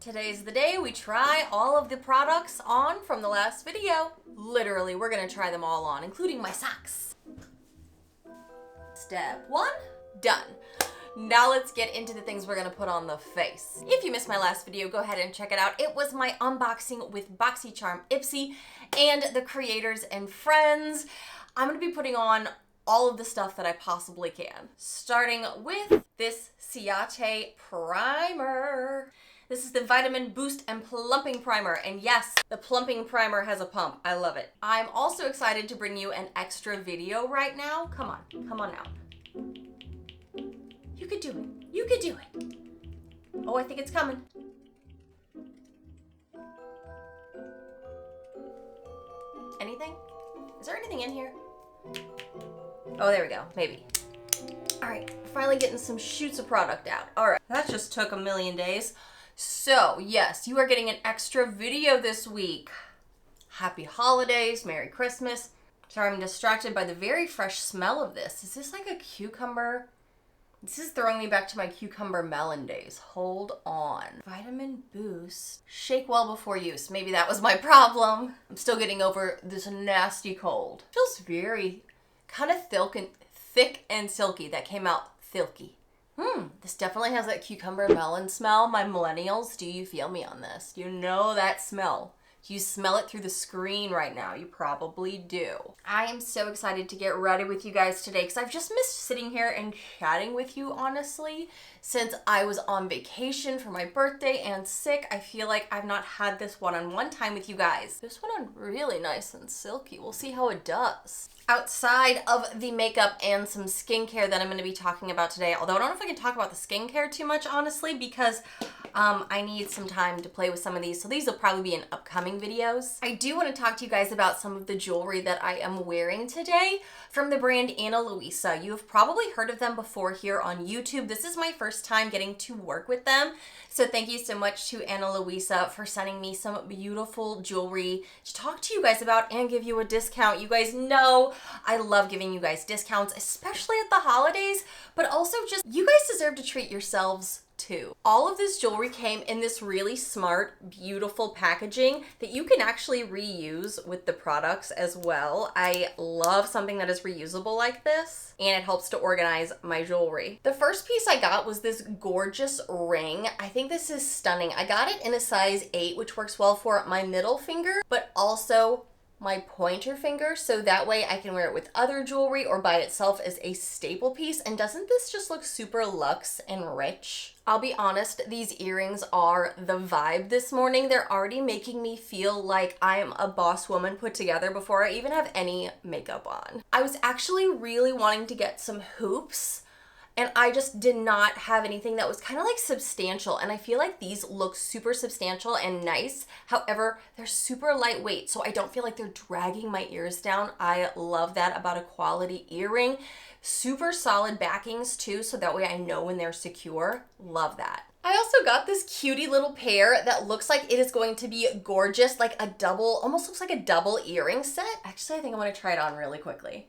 Today's the day we try all of the products on from the last video. Literally, we're gonna try them all on, including my socks. Step 1, done. Now let's get into the things we're gonna put on the face. If you missed my last video, go ahead and check it out. It was my unboxing with Boxycharm Ipsy and the creators and friends. I'm gonna be putting on all of the stuff that I possibly can. Starting with this Ciate primer. This is the Vitamin Boost and Plumping Primer, and yes, the plumping primer has a pump. I love it. I'm also excited to bring you an extra video right now. Come on now. You could do it. You could do it. Oh, I think it's coming. Anything? Is there anything in here? Oh, there we go. Maybe. All right, finally getting some shoots of product out. All right, that just took a million days. So yes, you are getting an extra video this week. Happy holidays, Merry Christmas. Sorry, I'm distracted by the very fresh smell of this. Is this like a cucumber? This is throwing me back to my cucumber melon days. Hold on. Vitamin Boost. Shake well before use. Maybe that was my problem. I'm still getting over this nasty cold. Feels very kind of thick and silky. That came out silky. This definitely has that cucumber melon smell. My millennials, do you feel me on this? Do you know that smell? Do you smell it through the screen right now? You probably do. I am so excited to get ready with you guys today because I've just missed sitting here and chatting with you, honestly. Since I was on vacation for my birthday and sick, I feel like I've not had this one-on-one time with you guys. This one on really nice and silky. We'll see how it does. Outside of the makeup and some skincare that I'm going to be talking about today, although I don't know if I can talk about the skincare too much, honestly, because I need some time to play with some of these, so these will probably be in upcoming videos. I do want to talk to you guys about some of the jewelry that I am wearing today from the brand Ana Luisa. You have probably heard of them before here on YouTube. This is my first time getting to work with them, so thank you so much to Ana Luisa for sending me some beautiful jewelry to talk to you guys about and give you a discount. You guys know I love giving you guys discounts, especially at the holidays, but also just you guys deserve to treat yourselves too. All of this jewelry came in this really smart, beautiful packaging that you can actually reuse with the products as well. I love something that is reusable like this, and it helps to organize my jewelry. The first piece I got was this gorgeous ring. I think this is stunning. I got it in a size 8, which works well for my middle finger, but also my pointer finger, so that way I can wear it with other jewelry or by itself as a staple piece. And doesn't this just look super luxe and rich? I'll be honest, these earrings are the vibe this morning. They're already making me feel like I'm a boss woman put together before I even have any makeup on. I was actually really wanting to get some hoops, and I just did not have anything that was kind of like substantial. And I feel like these look super substantial and nice. However, they're super lightweight, so I don't feel like they're dragging my ears down. I love that about a quality earring. Super solid backings too, so that way I know when they're secure. Love that. I also got this cutie little pair that looks like it is going to be gorgeous, like a double, almost looks like a double earring set. Actually, I think I'm gonna try it on really quickly.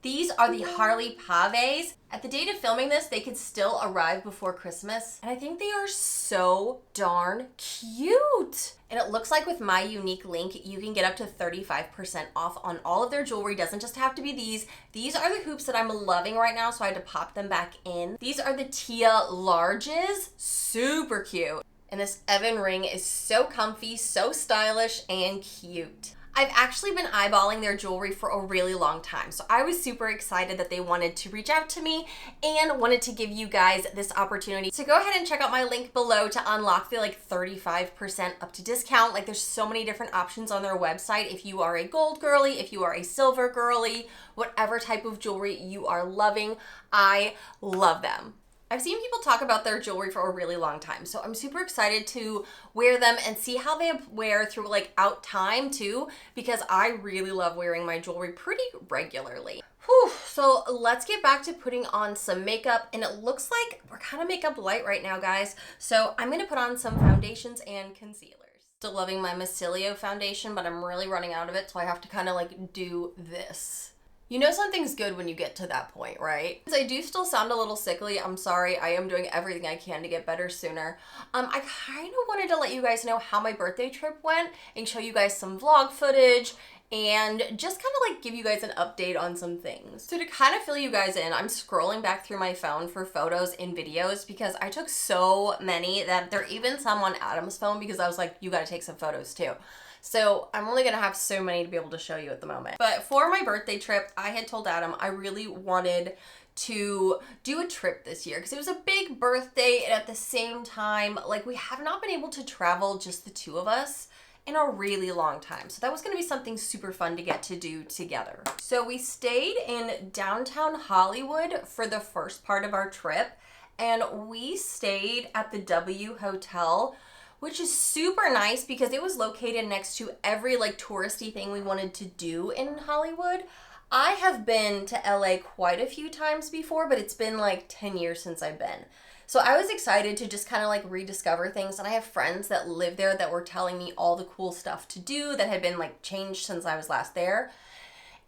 These are the Harley Paves. At the date of filming this, they could still arrive before Christmas. And I think they are so darn cute. And it looks like with my unique link, you can get up to 35% off on all of their jewelry. Doesn't just have to be these. These are the hoops that I'm loving right now, so I had to pop them back in. These are the Tia larges. Super cute. And this Evan ring is so comfy, so stylish, and cute. I've actually been eyeballing their jewelry for a really long time, so I was super excited that they wanted to reach out to me and wanted to give you guys this opportunity. So go ahead and check out my link below to unlock the 35% up to discount. Like, there's so many different options on their website. If you are a gold girly, if you are a silver girly, whatever type of jewelry you are loving, I love them. I've seen people talk about their jewelry for a really long time, so I'm super excited to wear them and see how they wear through out time too, because I really love wearing my jewelry pretty regularly. Whew, so let's get back to putting on some makeup, and it looks like we're kind of makeup light right now, guys. So I'm gonna put on some foundations and concealers. Still loving my Micelio foundation, but I'm really running out of it, so I have to kind of do this. You know something's good when you get to that point, right? I do still sound a little sickly. I'm sorry. I am doing everything I can to get better sooner. I kind of wanted to let you guys know how my birthday trip went and show you guys some vlog footage and just kind of like give you guys an update on some things. So to kind of fill you guys in, I'm scrolling back through my phone for photos and videos because I took so many that there are even some on Adam's phone because I was like, you gotta take some photos too. So I'm only gonna have so many to be able to show you at the moment. But for my birthday trip, I had told Adam I really wanted to do a trip this year because it was a big birthday, and at the same time, like, we have not been able to travel just the two of us in a really long time. So that was gonna be something super fun to get to do together. So we stayed in downtown Hollywood for the first part of our trip, and we stayed at the W Hotel, which is super nice because it was located next to every like touristy thing we wanted to do in Hollywood. I have been to LA quite a few times before, but it's been like 10 years since I've been. So I was excited to just kind of like rediscover things, and I have friends that live there that were telling me all the cool stuff to do that had been like changed since I was last there.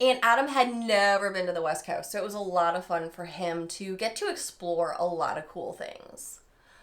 And Adam had never been to the West Coast, so it was a lot of fun for him to get to explore a lot of cool things.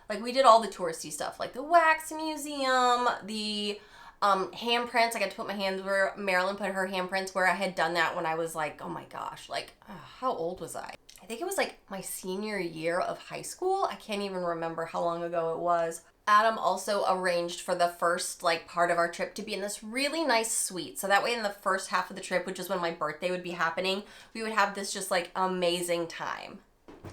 Like, we did all the touristy stuff, like the wax museum, the handprints. I got to put my hands where Marilyn put her handprints, where I had done that when I was like, oh my gosh, like, how old was I? I think it was like my senior year of high school. I can't even remember how long ago it was. Adam also arranged for the first like part of our trip to be in this really nice suite. So that way in the first half of the trip, which is when my birthday would be happening, we would have this just like amazing time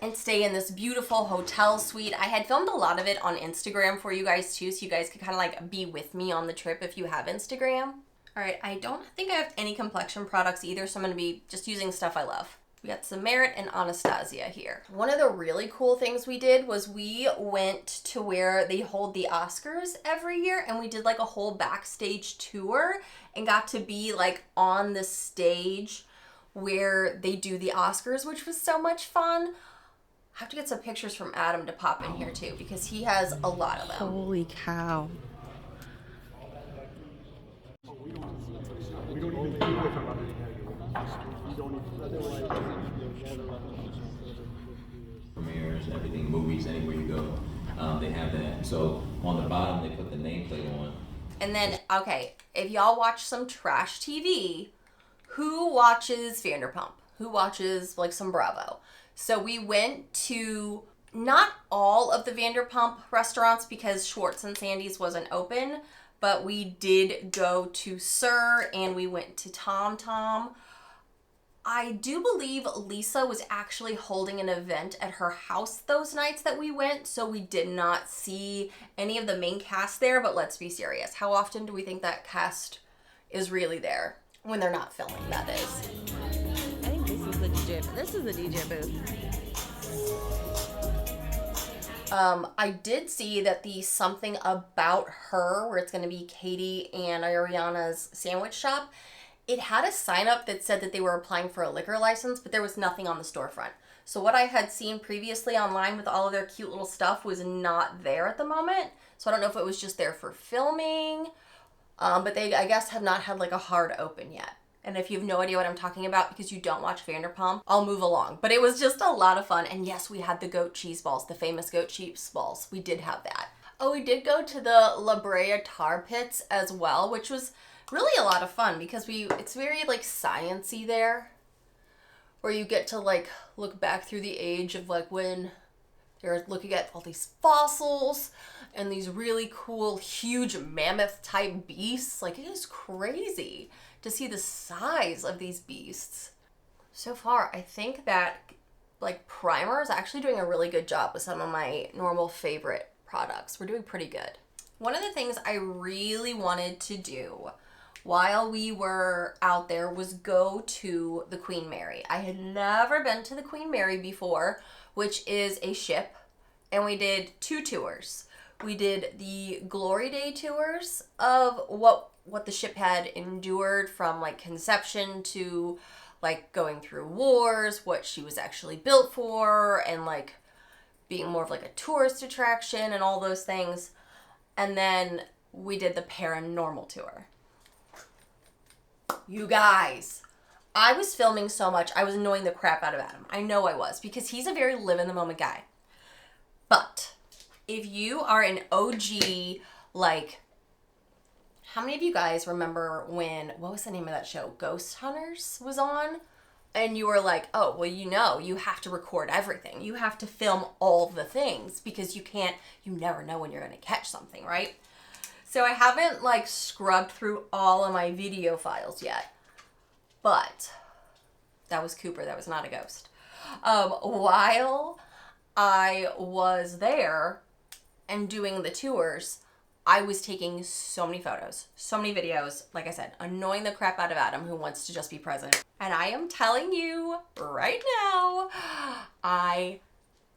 and stay in this beautiful hotel suite. I had filmed a lot of it on Instagram for you guys too, so you guys could kind of like be with me on the trip if you have Instagram. All right, I don't think I have any complexion products either, so I'm gonna be just using stuff I love. We got some Merit and Anastasia here. One of the really cool things we did was we went to where they hold the Oscars every year, and we did like a whole backstage tour and got to be like on the stage where they do the Oscars, which was so much fun. I have to get some pictures from Adam to pop in here too because he has a lot of them. Holy cow. Premieres, everything, movies, anywhere you go, they have that. So on the bottom, they put the nameplate on. And then, okay, if y'all watch some trash TV, who watches Vanderpump? Who watches like some Bravo? So we went to not all of the Vanderpump restaurants because Schwartz and Sandy's wasn't open, but we did go to Sir and we went to Tom Tom. I do believe Lisa was actually holding an event at her house those nights that we went, so we did not see any of the main cast there, but let's be serious. How often do we think that cast is really there? When they're not filming, that is. I think this is the DJ. This is the DJ booth. I did see that the Something About Her, where it's going to be Katie and Ariana's sandwich shop, it had a sign up that said that they were applying for a liquor license, but there was nothing on the storefront. So what I had seen previously online with all of their cute little stuff was not there at the moment. So I don't know if it was just there for filming, but they, I guess, have not had like a hard open yet. And if you have no idea what I'm talking about because you don't watch Vanderpump, I'll move along. But it was just a lot of fun. And yes, we had the goat cheese balls, the famous goat cheese balls. We did have that. Oh, we did go to the La Brea tar pits as well, which was really a lot of fun because it's very like science-y there, where you get to like look back through the age of like when they're looking at all these fossils and these really cool huge mammoth type beasts. Like, it is crazy to see the size of these beasts. So far, I think that like primer is actually doing a really good job with some of my normal favorite products. We're doing pretty good. One of the things I really wanted to do while we were out there was go to the Queen Mary. I had never been to the Queen Mary before, which is a ship, and we did 2 tours. We did the Glory Day tours of what the ship had endured from like conception to like going through wars, what she was actually built for, and like being more of like a tourist attraction and all those things. And then we did the paranormal tour. You guys, I was filming so much, I was annoying the crap out of Adam. I know I was, because he's a very live-in-the-moment guy. But if you are an OG, like, how many of you guys remember when, what was the name of that show? Ghost Hunters was on? And you were like, oh, well, you have to record everything. You have to film all the things because you never know when you're going to catch something, right? So I haven't like scrubbed through all of my video files yet. But that was Cooper. That was not a ghost. While I was there and doing the tours, I was taking so many photos, so many videos, like I said, annoying the crap out of Adam who wants to just be present. And I am telling you right now, I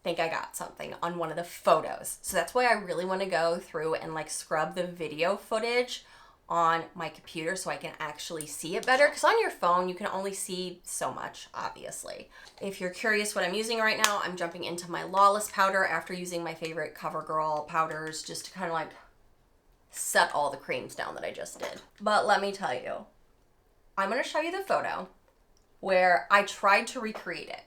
think I got something on one of the photos. So that's why I really want to go through and like scrub the video footage on my computer so I can actually see it better. Because on your phone, you can only see so much, obviously. If you're curious what I'm using right now, I'm jumping into my Lawless powder after using my favorite CoverGirl powders just to kind of like set all the creams down that I just did. But let me tell you, I'm going to show you the photo where I tried to recreate it.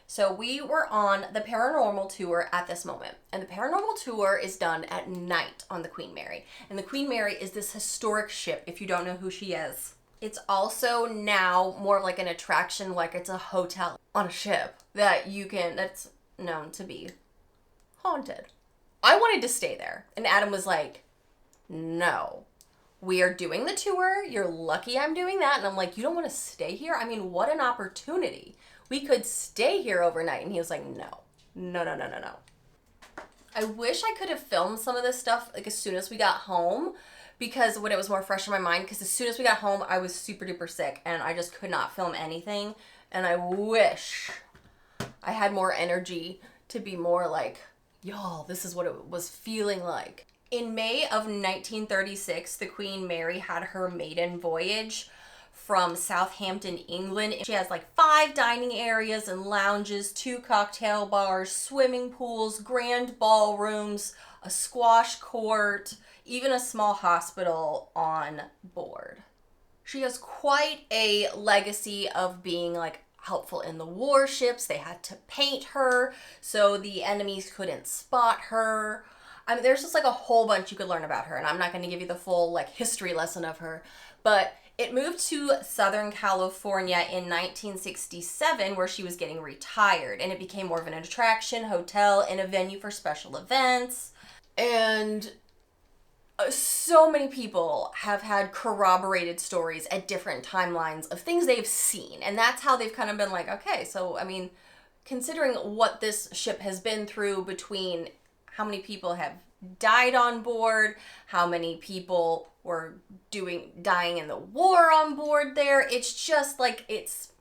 So we were on the paranormal tour at this moment. And the paranormal tour is done at night on the Queen Mary. And the Queen Mary is this historic ship, if you don't know who she is. It's also now more like an attraction, like it's a hotel on a ship that's known to be haunted. I wanted to stay there. And Adam was like, no, we are doing the tour. You're lucky I'm doing that. And I'm like, you don't want to stay here? I mean, what an opportunity. We could stay here overnight. And he was like, no. I wish I could have filmed some of this stuff like as soon as we got home, because when it was more fresh in my mind, because as soon as we got home, I was super duper sick and I just could not film anything. And I wish I had more energy to be more like, y'all, this is what it was feeling like. In May of 1936, the Queen Mary had her maiden voyage from Southampton, England. She has like 5 dining areas and lounges, 2 cocktail bars, swimming pools, grand ballrooms, a squash court, even a small hospital on board. She has quite a legacy of being like helpful in the warships. They had to paint her so the enemies couldn't spot her. I mean, there's just like a whole bunch you could learn about her, and I'm not going to give you the full like history lesson of her, but it moved to Southern California in 1967 where she was getting retired, and it became more of an attraction, hotel, and a venue for special events. And so many people have had corroborated stories at different timelines of things they've seen, and that's how they've kind of been like, okay, so I mean, considering what this ship has been through between how many people have died on board, how many people were dying in the war on board there. It's just like, it's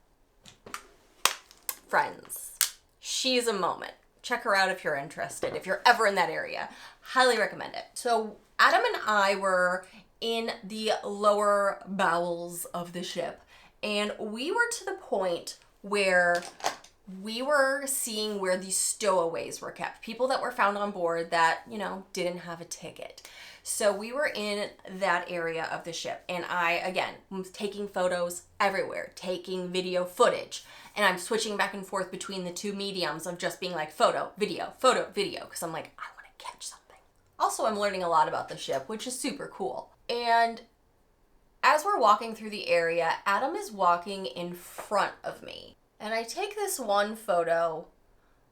friends. She's a moment. Check her out if you're interested. If you're ever in that area, highly recommend it. So Adam and I were in the lower bowels of the ship, and we were to the point where we were seeing where these stowaways were kept. People that were found on board that, didn't have a ticket. So we were in that area of the ship. And I, again, was taking photos everywhere, taking video footage. And I'm switching back and forth between the two mediums of just being like photo, video. Because I'm like, I want to catch something. Also, I'm learning a lot about the ship, which is super cool. And as we're walking through the area, Adam is walking in front of me. And I take this one photo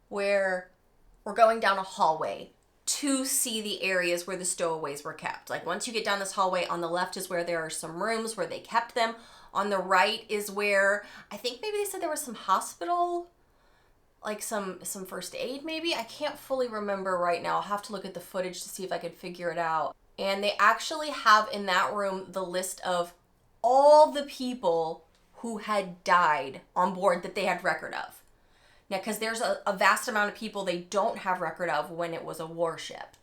where we're going down a hallway to see the areas where the stowaways were kept. Like once you get down this hallway, on the left is where there are some rooms where they kept them. On the right is where, I think maybe they said there was some hospital, like some first aid maybe. I can't fully remember right now. I'll have to look at the footage to see if I could figure it out. And they actually have in that room the list of all the people who had died on board that they had record of. Now, because there's a vast amount of people they don't have record of when it was a warship,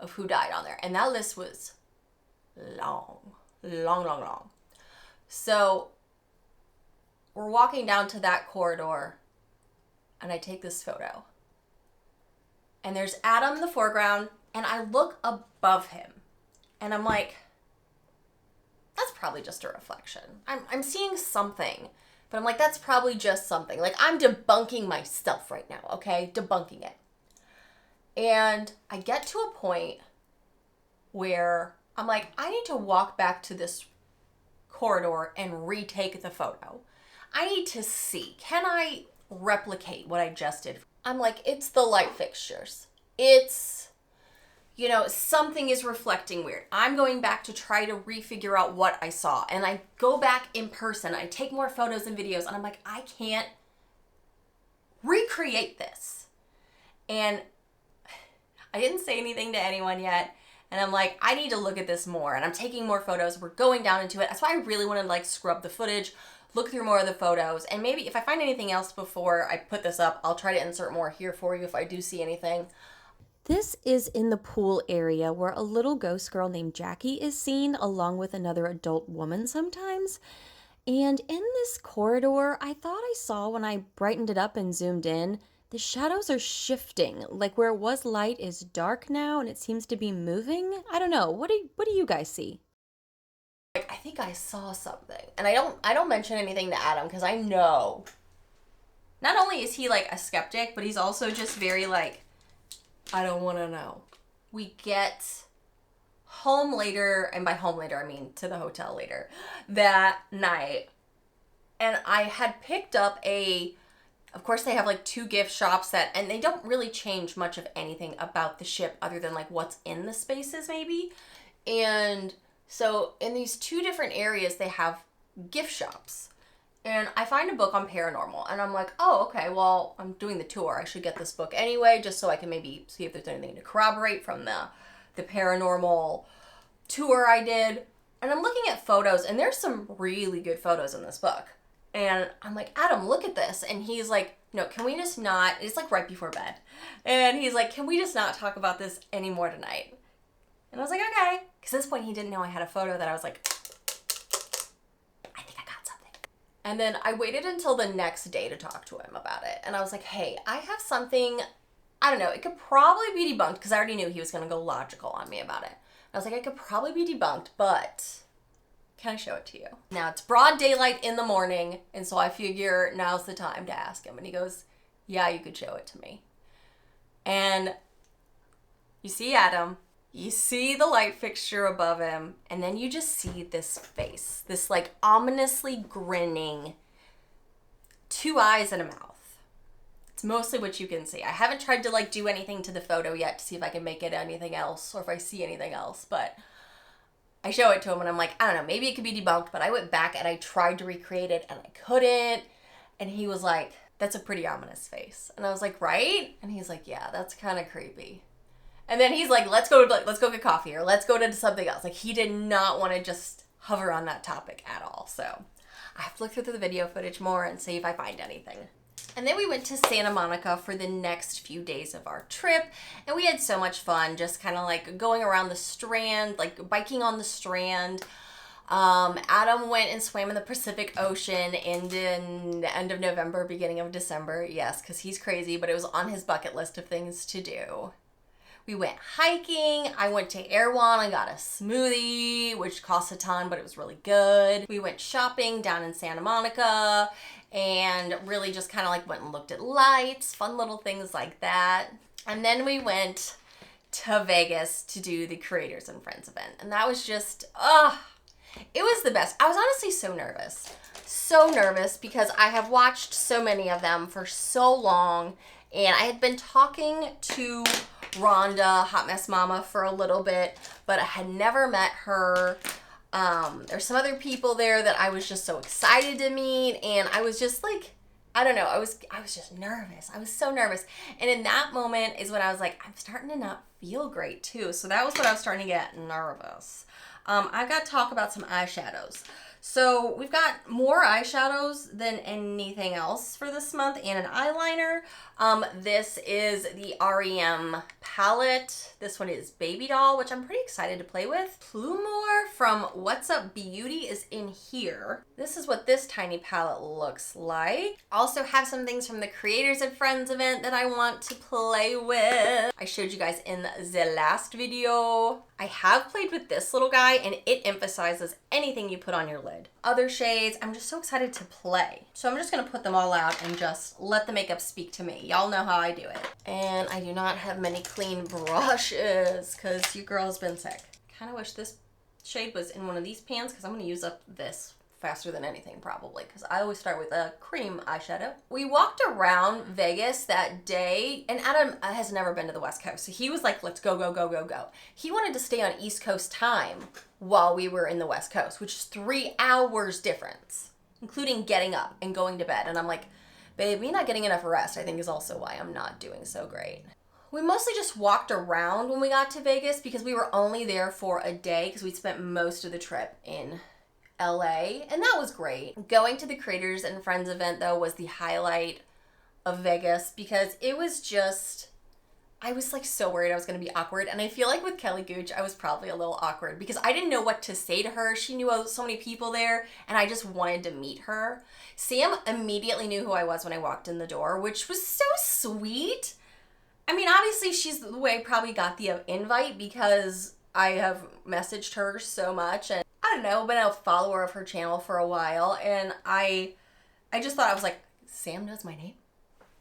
of who died on there. And that list was long. So we're walking down to that corridor, and I take this photo. And there's Adam in the foreground, and I look above him, and I'm like, that's probably just a reflection. I'm seeing something, but I'm like, that's probably just something. Like, I'm debunking myself right now, okay? Debunking it. And I get to a point where I'm like, I need to walk back to this corridor and retake the photo. I need to see, can I replicate what I just did? I'm like, it's the light fixtures. It's, you know, something is reflecting weird. I'm going back to try to refigure out what I saw. And I go back in person. I take more photos and videos. And I'm like, I can't recreate this. And I didn't say anything to anyone yet. And I'm like, I need to look at this more. And I'm taking more photos. We're going down into it. That's why I really want to like scrub the footage, look through more of the photos. And maybe if I find anything else before I put this up, I'll try to insert more here for you if I do see anything. This is in the pool area where a little ghost girl named Jackie is seen along with another adult woman sometimes. And in this corridor, I thought I saw when I brightened it up and zoomed in, the shadows are shifting. Like where it was light is dark now and it seems to be moving. I don't know. What do you guys see? Like, I think I saw something. And I don't mention anything to Adam because I know. Not only is he like a skeptic, but he's also just very like, I don't want to know. We get home later, and by home later, I mean to the hotel later, that night. And I had picked up of course they have like 2 gift shops and they don't really change much of anything about the ship other than like what's in the spaces maybe. And so in these 2 different areas, they have gift shops. And I find a book on paranormal and I'm like, oh, okay, well, I'm doing the tour. I should get this book anyway, just so I can maybe see if there's anything to corroborate from the paranormal tour I did. And I'm looking at photos and there's some really good photos in this book. And I'm like, Adam, look at this. And he's like, no, can we just not, it's like right before bed. And he's like, can we just not talk about this anymore tonight? And I was like, okay. Because at this point he didn't know I had a photo that I was like, I think I got something. And then I waited until the next day to talk to him about it. And I was like, hey, I have something, I don't know, it could probably be debunked because I already knew he was going to go logical on me about it. I was like, it could probably be debunked, but can I show it to you? Now it's broad daylight in the morning, and so I figure now's the time to ask him. And he goes, yeah, you could show it to me. And you see Adam, you see the light fixture above him, and then you just see this face, this like ominously grinning, 2 eyes and a mouth. It's mostly what you can see. I haven't tried to like do anything to the photo yet to see if I can make it anything else or if I see anything else, but I show it to him and I'm like, I don't know, maybe it could be debunked, but I went back and I tried to recreate it and I couldn't. And he was like, that's a pretty ominous face. And I was like, right? And he's like, yeah, that's kind of creepy. And then he's like, let's go get coffee or let's go to something else. Like he did not want to just hover on that topic at all. So I have to look through the video footage more and see if I find anything. And then we went to Santa Monica for the next few days of our trip. And we had so much fun just kind of like going around the Strand, like biking on the Strand. Adam went and swam in the Pacific Ocean in the end of November, beginning of December. Yes, because he's crazy, but it was on his bucket list of things to do. We went hiking. I went to Erewhon and got a smoothie, which cost a ton, but it was really good. We went shopping down in Santa Monica and really just kind of like went and looked at lights, fun little things like that. And then we went to Vegas to do the Creators and Friends event. And that was just, it was the best. I was honestly so nervous. So nervous because I have watched so many of them for so long. And I had been talking to Rhonda, Hot Mess Mama, for a little bit, but I had never met her. There's some other people there that I was just so excited to meet, and I was just like, I don't know, I was just nervous. I was so nervous. And in that moment is when I was like, I'm starting to not feel great too. So that was when I was starting to get nervous. I've got to talk about some eyeshadows. So we've got more eyeshadows than anything else for this month and an eyeliner. This is the REM palette. This one is Baby Doll, which I'm pretty excited to play with. Plumore from What's Up Beauty is in here. This is what this tiny palette looks like. Also have some things from the Creators and Friends event that I want to play with. I showed you guys in the last video. I have played with this little guy and it emphasizes anything you put on your lid. Other shades, I'm just so excited to play. So I'm just gonna put them all out and just let the makeup speak to me. Y'all know how I do it. And I do not have many clean brushes because your girl's been sick. Kind of wish this shade was in one of these pans because I'm gonna use up this faster than anything probably because I always start with a cream eyeshadow. We walked around Vegas that day and Adam has never been to the West Coast. So he was like, let's go, go, go, go, go. He wanted to stay on East Coast time while we were in the West Coast, which is 3 hours difference, including getting up and going to bed. And I'm like, babe, me not getting enough rest I think is also why I'm not doing so great. We mostly just walked around when we got to Vegas because we were only there for a day because we'd spent most of the trip in LA, and that was great. Going to the Creators and Friends event though was the highlight of Vegas because it was just, I was like so worried I was gonna be awkward, and I feel like with Kelly Gooch I was probably a little awkward because I didn't know what to say to her. She knew so many people there and I just wanted to meet her. Sam immediately knew who I was when I walked in the door, which was so sweet. I mean, obviously she's the way I probably got the invite because I have messaged her so much, and I don't know, been a follower of her channel for a while, and I just thought, I was like, Sam knows my name?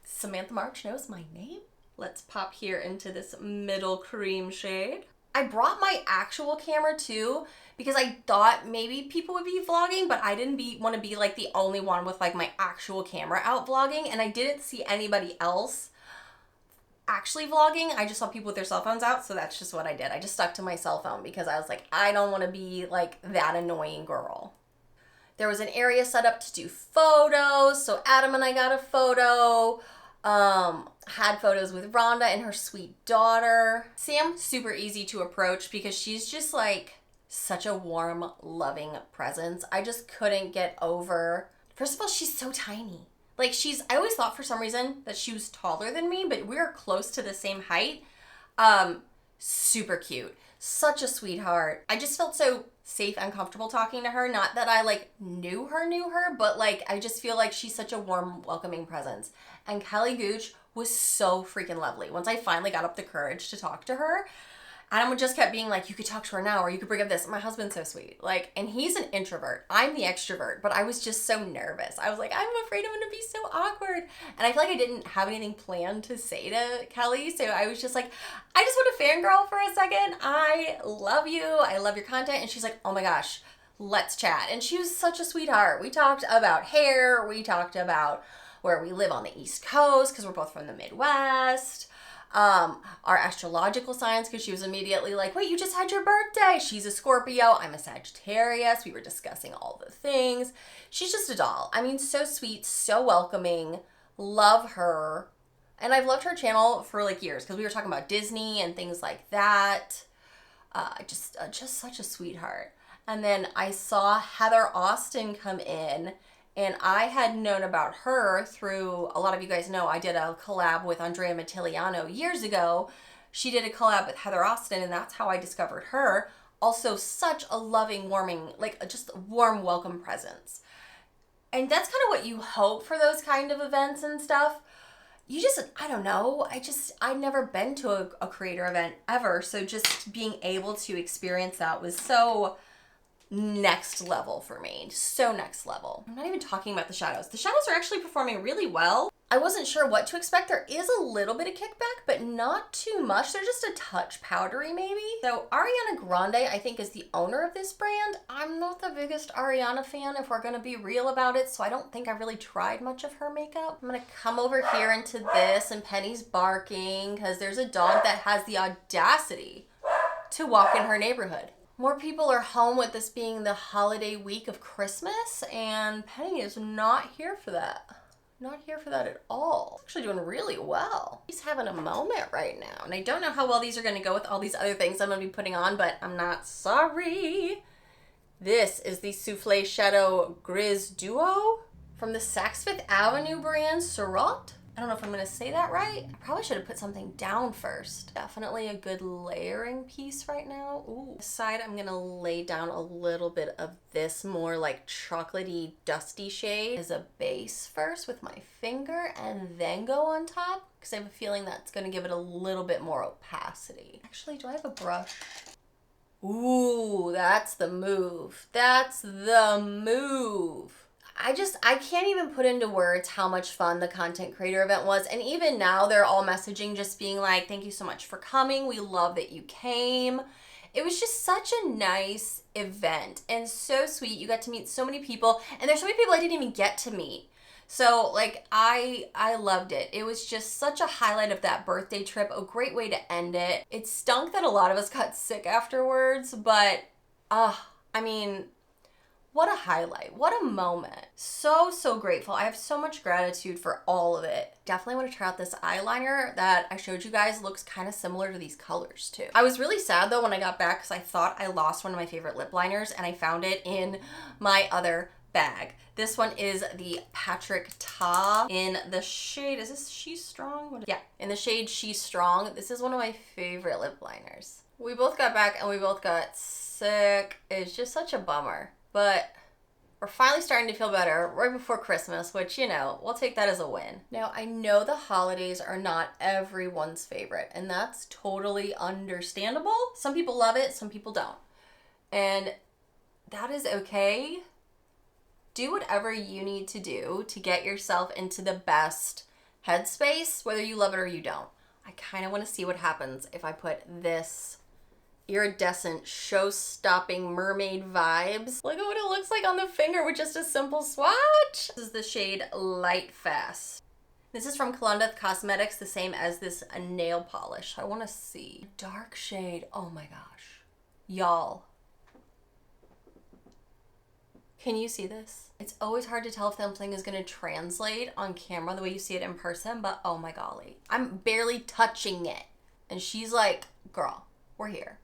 Samantha March knows my name? Let's pop here into this middle cream shade. I brought my actual camera too because I thought maybe people would be vlogging, but I didn't want to be like the only one with like my actual camera out vlogging, and I didn't see anybody else actually vlogging. I just saw people with their cell phones out, so that's just what I did. I just stuck to my cell phone because I was like, I don't want to be like that annoying girl. There was an area set up to do photos, so Adam and I got a photo. Had photos with Rhonda and her sweet daughter. Sam, super easy to approach because she's just like such a warm, loving presence. I just couldn't get over. First of all, she's so tiny. Like I always thought for some reason that she was taller than me, but we are close to the same height. Super cute. Such a sweetheart. I just felt so safe and comfortable talking to her. Not that I like knew her, but like I just feel like she's such a warm, welcoming presence. And Kelly Gooch was so freaking lovely. Once I finally got up the courage to talk to her, Adam just kept being like, you could talk to her now, or you could bring up this. My husband's so sweet. Like, and he's an introvert. I'm the extrovert, but I was just so nervous. I was like, I'm afraid I'm gonna be so awkward. And I feel like I didn't have anything planned to say to Kelly, so I was just like, I just want to fangirl for a second. I love you. I love your content. And she's like, oh my gosh, let's chat. And she was such a sweetheart. We talked about hair. We talked about where we live on the East Coast because we're both from the Midwest. Our astrological signs, because she was immediately like, wait, you just had your birthday. She's a Scorpio. I'm a Sagittarius. We were discussing all the things. She's just a doll. I mean, so sweet, so welcoming. Love her. And I've loved her channel for like years because we were talking about Disney and things like that. Just such a sweetheart. And then I saw Heather Austin come in, and I had known about her through, a lot of you guys know, I did a collab with Andrea Mattiliano years ago. She did a collab with Heather Austin, and that's how I discovered her. Also, such a loving, warming, like just a warm, welcome presence. And that's kind of what you hope for those kind of events and stuff. You just, I don't know, I've never been to a creator event ever, so just being able to experience that was so next level for me. So next level. I'm not even talking about the shadows. The shadows are actually performing really well. I wasn't sure what to expect. There is a little bit of kickback, but not too much. They're just a touch powdery maybe. So Ariana Grande, I think, is the owner of this brand. I'm not the biggest Ariana fan, if we're gonna be real about it, so I don't think I really tried much of her makeup. I'm gonna come over here into this, and Penny's barking because there's a dog that has the audacity to walk in her neighborhood. More people are home with this being the holiday week of Christmas, and Penny is not here for that. Not here for that at all. Actually doing really well. He's having a moment right now, and I don't know how well these are going to go with all these other things I'm going to be putting on, but I'm not sorry. This is the Soufflé Shadow Gris Duo from the Saks Fifth Avenue brand, Surratt. I don't know if I'm gonna say that right. I probably should have put something down first. Definitely a good layering piece right now. Ooh. This side, I'm gonna lay down a little bit of this more like chocolatey, dusty shade as a base first with my finger and then go on top because I have a feeling that's gonna give it a little bit more opacity. Actually, do I have a brush? Ooh, that's the move. That's the move. I can't even put into words how much fun the content creator event was. And even now they're all messaging just being like, thank you so much for coming. We love that you came. It was just such a nice event and so sweet. You got to meet so many people, and there's so many people I didn't even get to meet. So like I loved it. It was just such a highlight of that birthday trip, a great way to end it. It stunk that a lot of us got sick afterwards, but I mean, what a highlight. What a moment. So grateful. I have so much gratitude for all of it. Definitely want to try out this eyeliner that I showed you guys. Looks kind of similar to these colors too. I was really sad though when I got back because I thought I lost one of my favorite lip liners and I found it in my other bag. This one is the Patrick Ta in the shade, is this She's Strong? Yeah, in the shade She's Strong. This is one of my favorite lip liners. We both got back and we both got sick. It's just such a bummer. But we're finally starting to feel better right before Christmas, which, you know, we'll take that as a win. Now, I know the holidays are not everyone's favorite, and that's totally understandable. Some people love it, some people don't. And that is okay. Do whatever you need to do to get yourself into the best headspace, whether you love it or you don't. I kind of want to see what happens if I put this iridescent, show-stopping mermaid vibes. Look at what it looks like on the finger with just a simple swatch. This is the shade Light Fast. This is from Kalunda Cosmetics, the same as this nail polish. I want to see. Dark shade. Oh my gosh. Y'all. Can you see this? It's always hard to tell if something is going to translate on camera the way you see it in person, but oh my golly. I'm barely touching it. And she's like, girl, we're here.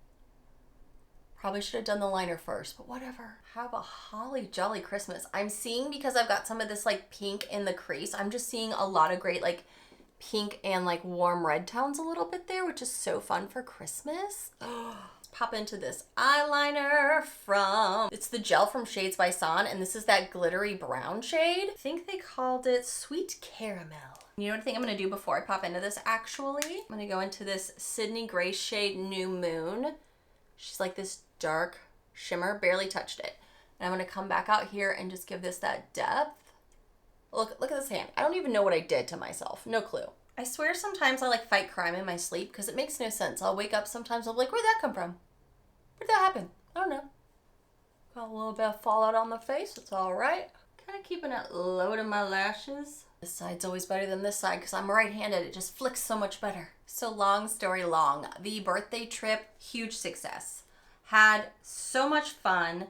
Probably should have done the liner first, but whatever. Have a holly jolly Christmas. I'm seeing, because I've got some of this like pink in the crease, I'm just seeing a lot of great like pink and like warm red tones a little bit there, which is so fun for Christmas. Let's pop into this eyeliner it's the gel from Shades by San, and this is that glittery brown shade. I think they called it Sweet Caramel. You know what I think I'm gonna do before I pop into this actually? I'm gonna go into this Sydney Grace shade New Moon. She's like this dark shimmer, barely touched it. And I'm gonna come back out here and just give this that depth. Look at this hand. I don't even know what I did to myself. No clue. I swear sometimes I like fight crime in my sleep because it makes no sense. I'll wake up sometimes, I'll be like, where'd that come from? Where'd that happen? I don't know. Got a little bit of fallout on my face. It's all right. Kind of keeping it low to my lashes. This side's always better than this side because I'm right-handed. It just flicks so much better. So long story long, the birthday trip, huge success. Had so much fun.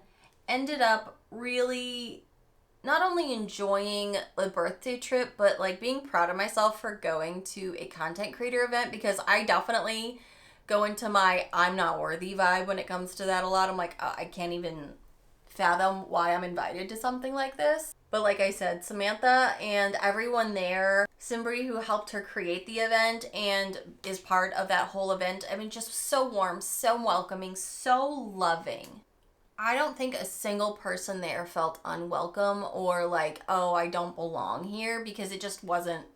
Ended up really not only enjoying the birthday trip, but like being proud of myself for going to a content creator event, because I definitely go into my I'm not worthy vibe when it comes to that a lot. I'm like, I can't even fathom why I'm invited to something like this. But like I said, Samantha and everyone there, Simbri, who helped her create the event and is part of that whole event, I mean, just so warm, so welcoming, so loving. I don't think a single person there felt unwelcome or like, oh, I don't belong here, because it just wasn't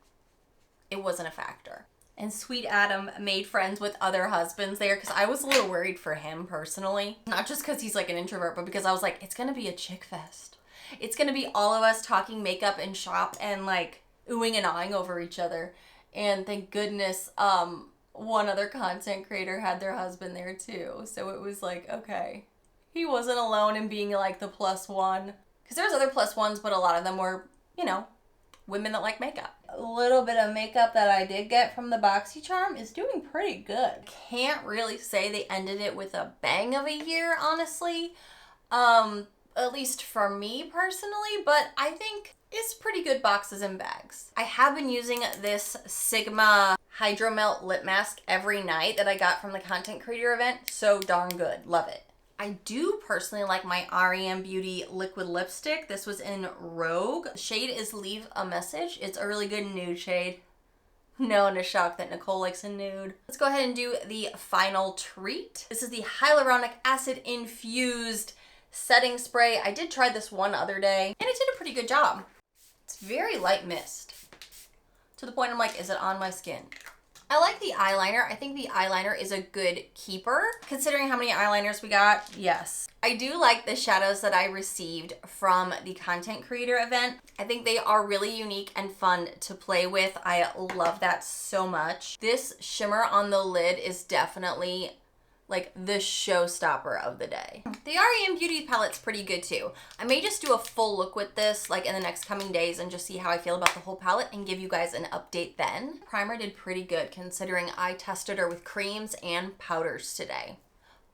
a factor. And sweet Adam made friends with other husbands there, because I was a little worried for him personally. Not just because he's like an introvert, but because I was like, it's going to be a chick fest. It's going to be all of us talking makeup and shop and like oohing and ahhing over each other. And thank goodness one other content creator had their husband there too. So it was like, okay, he wasn't alone in being like the plus one. Because there's other plus ones, but a lot of them were, you know, women that like makeup. A little bit of makeup that I did get from the Boxycharm is doing pretty good. Can't really say they ended it with a bang of a year, honestly. At least for me personally, but I think it's pretty good boxes and bags. I have been using this Sigma Hydro Melt lip mask every night that I got from the content creator event. So darn good. Love it. I do personally like my REM Beauty liquid lipstick. This was in Rogue. The shade is Leave a Message. It's a really good nude shade. No one is shocked that Nichole likes a nude. Let's go ahead and do the final treat. This is the hyaluronic acid infused setting spray. I did try this one other day and it did a pretty good job. It's very light mist. To the point I'm like, is it on my skin? I like the eyeliner. I think the eyeliner is a good keeper. Considering how many eyeliners we got, yes. I do like the shadows that I received from the content creator event. I think they are really unique and fun to play with. I love that so much. This shimmer on the lid is definitely like the showstopper of the day. The REM Beauty palette's pretty good too. I may just do a full look with this like in the next coming days and just see how I feel about the whole palette and give you guys an update then. Primer did pretty good considering I tested her with creams and powders today.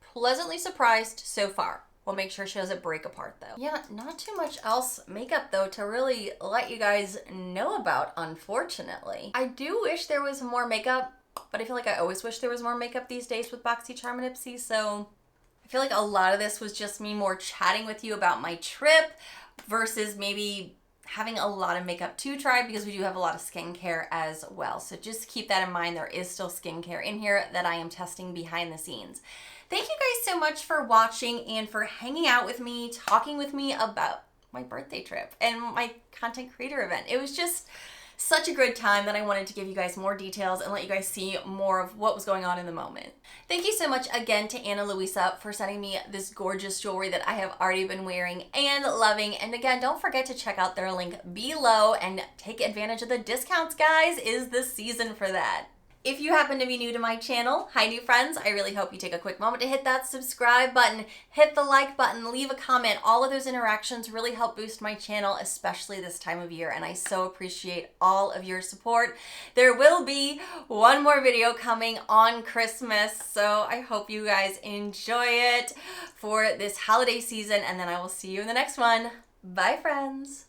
Pleasantly surprised so far. We'll make sure she doesn't break apart though. Yeah, not too much else makeup though to really let you guys know about, unfortunately. I do wish there was more makeup, but I feel like I always wish there was more makeup these days with Boxycharm and Ipsy, so I feel like a lot of this was just me more chatting with you about my trip versus maybe having a lot of makeup to try because we do have a lot of skincare as well. So just keep that in mind. There is still skincare in here that I am testing behind the scenes. Thank you guys so much for watching and for hanging out with me, talking with me about my birthday trip and my content creator event. It was just such a good time that I wanted to give you guys more details and let you guys see more of what was going on in the moment. Thank you so much again to Ana Luisa for sending me this gorgeous jewelry that I have already been wearing and loving. And again, don't forget to check out their link below and take advantage of the discounts, guys. Is the season for that. If you happen to be new to my channel, hi new friends, I really hope you take a quick moment to hit that subscribe button, hit the like button, leave a comment. All of those interactions really help boost my channel, especially this time of year, and I so appreciate all of your support. There will be one more video coming on Christmas, so I hope you guys enjoy it for this holiday season, and then I will see you in the next one. Bye, friends.